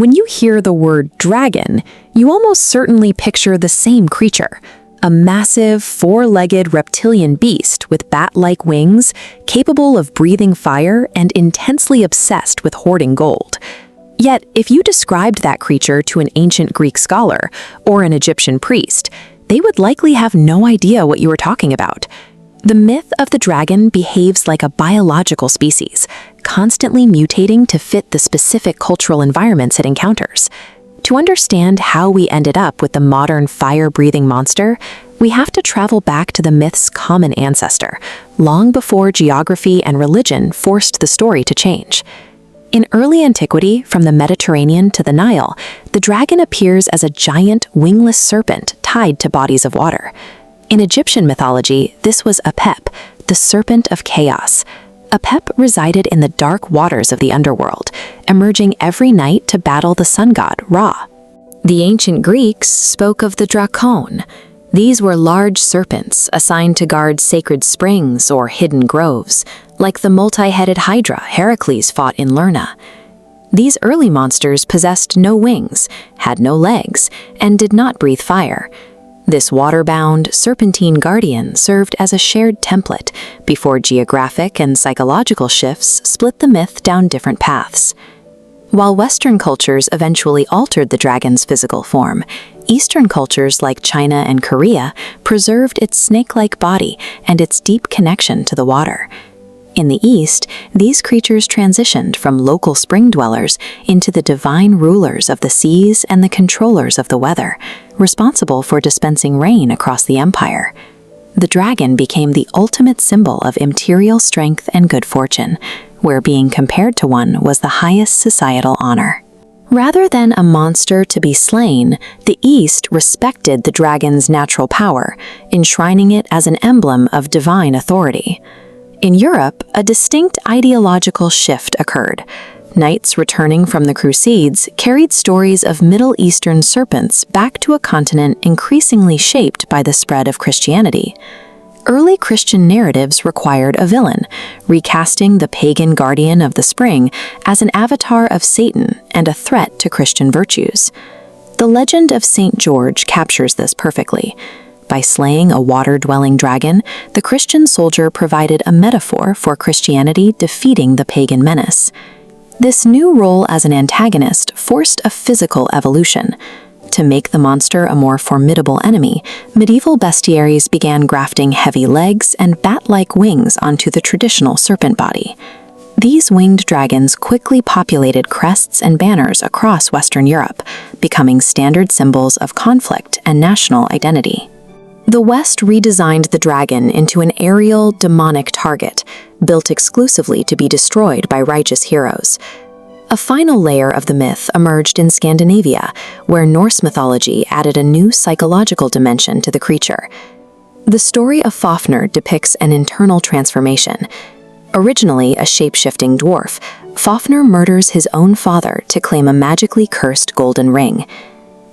When you hear the word dragon, you almost certainly picture the same creature, a massive, four-legged reptilian beast with bat-like wings, capable of breathing fire and intensely obsessed with hoarding gold. Yet, if you described that creature to an ancient Greek scholar or an Egyptian priest, they would likely have no idea what you were talking about. The myth of the dragon behaves like a biological species, constantly mutating to fit the specific cultural environments it encounters. To understand how we ended up with the modern fire-breathing monster, we have to travel back to the myth's common ancestor, long before geography and religion forced the story to change. In early antiquity, from the Mediterranean to the Nile, the dragon appears as a giant, wingless serpent tied to bodies of water. In Egyptian mythology, this was Apep, the serpent of chaos. Apep resided in the dark waters of the underworld, emerging every night to battle the sun god, Ra. The ancient Greeks spoke of the drakon. These were large serpents assigned to guard sacred springs or hidden groves, like the multi-headed Hydra Heracles fought in Lerna. These early monsters possessed no wings, had no legs, and did not breathe fire. This water-bound, serpentine guardian served as a shared template before geographic and psychological shifts split the myth down different paths. While Western cultures eventually altered the dragon's physical form, Eastern cultures like China and Korea preserved its snake-like body and its deep connection to the water. In the East, these creatures transitioned from local spring dwellers into the divine rulers of the seas and the controllers of the weather, responsible for dispensing rain across the empire. The dragon became the ultimate symbol of imperial strength and good fortune, where being compared to one was the highest societal honor. Rather than a monster to be slain, the East respected the dragon's natural power, enshrining it as an emblem of divine authority. In Europe, a distinct ideological shift occurred. Knights returning from the Crusades carried stories of Middle Eastern serpents back to a continent increasingly shaped by the spread of Christianity. Early Christian narratives required a villain, recasting the pagan guardian of the spring as an avatar of Satan and a threat to Christian virtues. The legend of St. George captures this perfectly. By slaying a water-dwelling dragon, the Christian soldier provided a metaphor for Christianity defeating the pagan menace. This new role as an antagonist forced a physical evolution. To make the monster a more formidable enemy, medieval bestiaries began grafting heavy legs and bat-like wings onto the traditional serpent body. These winged dragons quickly populated crests and banners across Western Europe, becoming standard symbols of conflict and national identity. The West redesigned the dragon into an aerial, demonic target, built exclusively to be destroyed by righteous heroes. A final layer of the myth emerged in Scandinavia, where Norse mythology added a new psychological dimension to the creature. The story of Fafnir depicts an internal transformation. Originally a shape-shifting dwarf, Fafnir murders his own father to claim a magically cursed golden ring.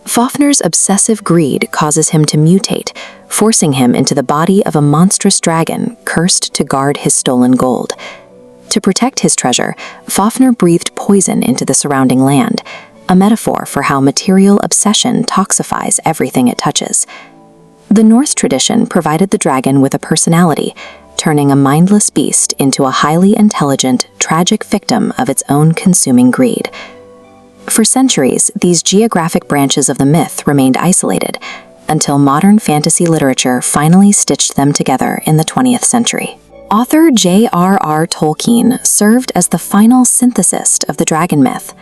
Fafnir's obsessive greed causes him to mutate, forcing him into the body of a monstrous dragon cursed to guard his stolen gold. To protect his treasure, Fafnir breathed poison into the surrounding land, a metaphor for how material obsession toxifies everything it touches. The Norse tradition provided the dragon with a personality, turning a mindless beast into a highly intelligent, tragic victim of its own consuming greed. For centuries, these geographic branches of the myth remained isolated, until modern fantasy literature finally stitched them together in the 20th century. Author J.R.R. Tolkien served as the final synthesist of the dragon myth.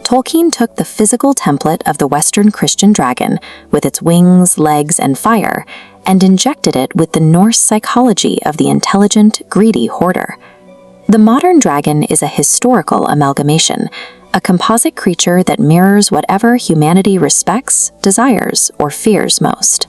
Tolkien took the physical template of the Western Christian dragon, with its wings, legs, and fire, and injected it with the Norse psychology of the intelligent, greedy hoarder. The modern dragon is a historical amalgamation, a composite creature that mirrors whatever humanity respects, desires, or fears most.